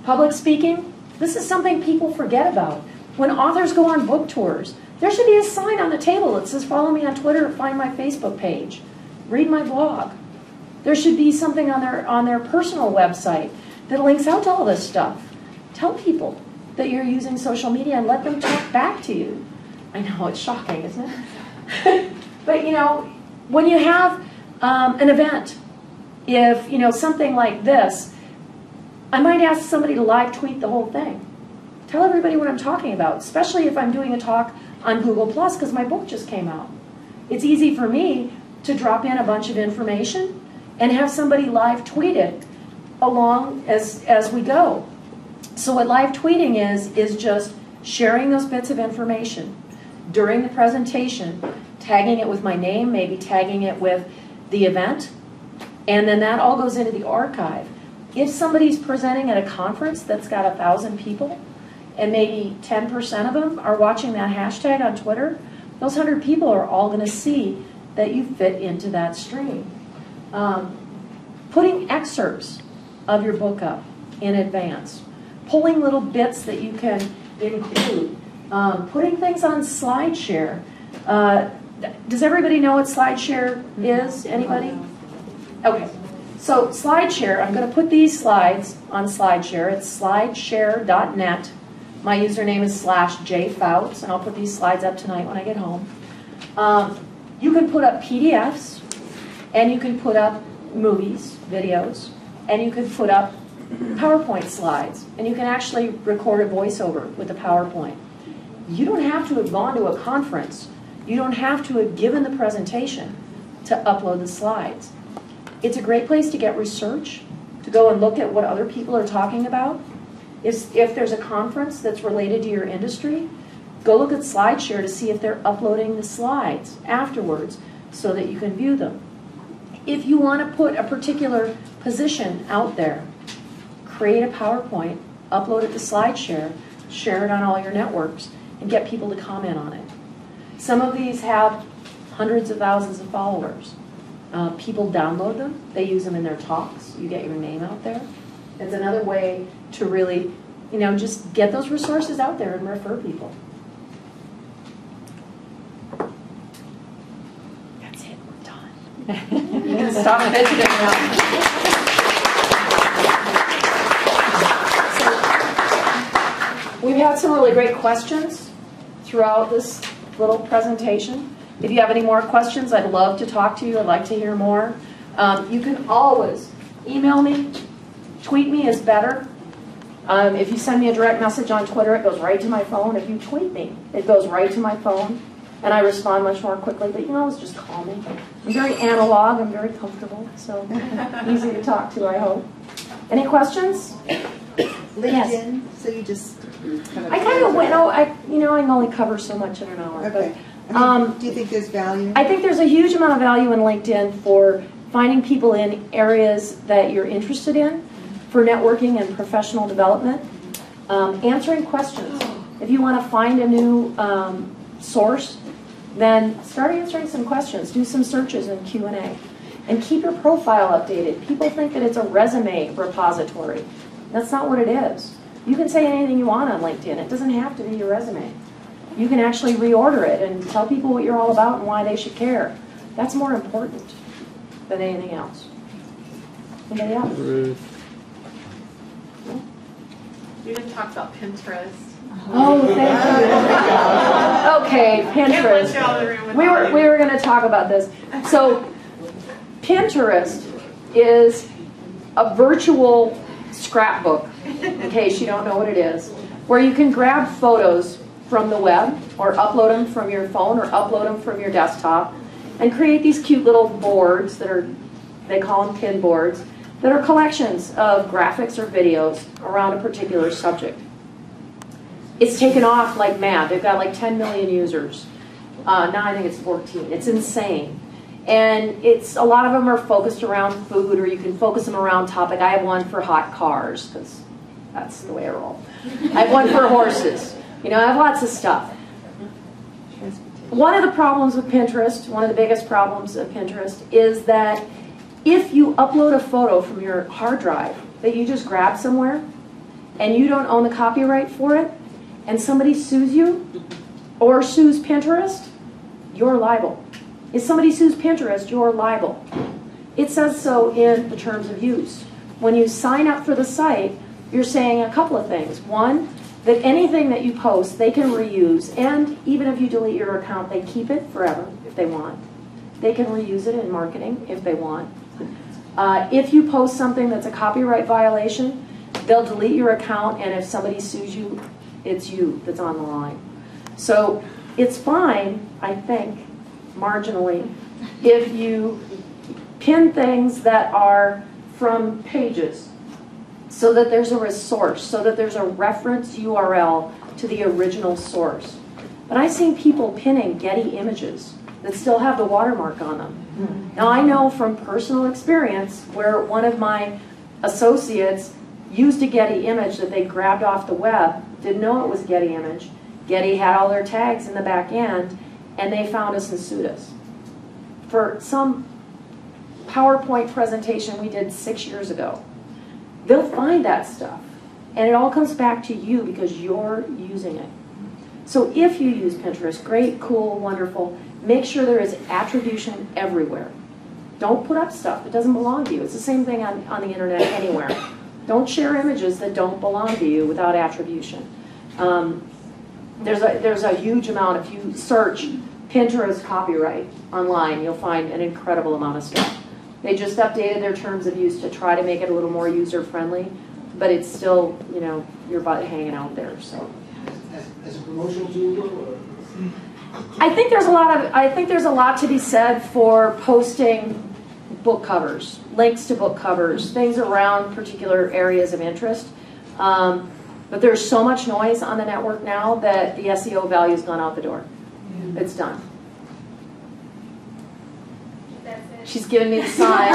Public speaking, this is something people forget about. When authors go on book tours, there should be a sign on the table that says, follow me on Twitter or find my Facebook page. Read my blog. There should be something on their personal website that links out to all this stuff. Tell people that you're using social media and let them talk back to you. I know, it's shocking, isn't it? But, you know, when you have an event, if, you know, something like this, I might ask somebody to live tweet the whole thing. Tell everybody what I'm talking about, especially if I'm doing a talk on Google+, because my book just came out. It's easy for me to drop in a bunch of information and have somebody live tweet it along as we go. So what live tweeting is just sharing those bits of information during the presentation, tagging it with my name, maybe tagging it with the event, and then that all goes into the archive. If somebody's presenting at a conference that's got 1,000 people, and maybe 10% of them are watching that hashtag on Twitter, those 100 people are all going to see that you fit into that stream. Putting excerpts of your book up in advance, pulling little bits that you can include, putting things on SlideShare. Does everybody know what SlideShare is? Anybody? Okay. So SlideShare, I'm going to put these slides on SlideShare. It's slideshare.net. My username is /jfouts, and I'll put these slides up tonight when I get home. You can put up PDFs, and you can put up movies, videos, and you can put up PowerPoint slides, and you can actually record a voiceover with the PowerPoint. You don't have to have gone to a conference. You don't have to have given the presentation to upload the slides. It's a great place to get research, to go and look at what other people are talking about. If there's a conference that's related to your industry, go look at SlideShare to see if they're uploading the slides afterwards so that you can view them. If you want to put a particular position out there, create a PowerPoint, upload it to SlideShare, share it on all your networks, and get people to comment on it. Some of these have hundreds of thousands of followers. People download them, they use them in their talks, you get your name out there. It's another way to really, you know, just get those resources out there and refer people. That's it, we're done. You can stop visiting now. So, we've had some really great questions throughout this little presentation. If you have any more questions, I'd love to talk to you. I'd like to hear more. You can always email me. Tweet me is better. If you send me a direct message on Twitter, it goes right to my phone. If you tweet me, it goes right to my phone, and I respond much more quickly. But you can always just call me. I'm very analog. I'm very comfortable, so easy to talk to, I hope. Any questions? LinkedIn. Yes. So you just kind of. I kind of went. Oh, I can only cover so much in an hour. Okay. But, do you think there's value? I think there's a huge amount of value in LinkedIn for finding people in areas that you're interested in, for networking and professional development, answering questions. If you want to find a new source, then start answering some questions. Do some searches in Q&A. And keep your profile updated. People think that it's a resume repository. That's not what it is. You can say anything you want on LinkedIn. It doesn't have to be your resume. You can actually reorder it and tell people what you're all about and why they should care. That's more important than anything else. Anybody else? You didn't talk about Pinterest. Oh, thank you. Okay, Pinterest. We were going to talk about this. So, Pinterest is a virtual scrapbook, in case you don't know what it is, where you can grab photos from the web, or upload them from your phone, or upload them from your desktop, and create these cute little boards that are, they call them pin boards, that are collections of graphics or videos around a particular subject. It's taken off like mad. They've got like 10 million users. Now I think it's 14. It's insane. And a lot of them are focused around food, or you can focus them around topic. I have one for hot cars, because that's the way I roll. I have one for horses. You know, I have lots of stuff. One of the problems with Pinterest, one of the biggest problems of Pinterest, is that if you upload a photo from your hard drive that you just grabbed somewhere, and you don't own the copyright for it, and somebody sues you or sues Pinterest, you're liable. If somebody sues Pinterest, you're liable. It says so in the terms of use. When you sign up for the site, you're saying a couple of things. One, that anything that you post, they can reuse, and even if you delete your account, they keep it forever if they want. They can reuse it in marketing if they want. If you post something that's a copyright violation, they'll delete your account, and if somebody sues you, it's you that's on the line. So it's fine, I think, marginally, if you pin things that are from pages so that there's a resource, so that there's a reference URL to the original source. But I've seen people pinning Getty images that still have the watermark on them. Now I know from personal experience where one of my associates used a Getty image that they grabbed off the web, didn't know it was Getty image. Getty had all their tags in the back end, and they found us and sued us for some PowerPoint presentation we did 6 years ago. They'll find that stuff, and it all comes back to you because you're using it. So if you use Pinterest, great, cool, wonderful, make sure there is attribution everywhere. Don't put up stuff that doesn't belong to you. It's the same thing on the internet anywhere. Don't share images that don't belong to you without attribution. There's a huge amount. If you search Pinterest copyright online, you'll find an incredible amount of stuff. They just updated their terms of use to try to make it a little more user-friendly, but it's still, you know, your butt hanging out there. So, as a promotional tool, or? I think there's a lot to be said for posting book covers, links to book covers, things around particular areas of interest. But there's so much noise on the network now that the SEO value's gone out the door. It's done. She's giving me the sign.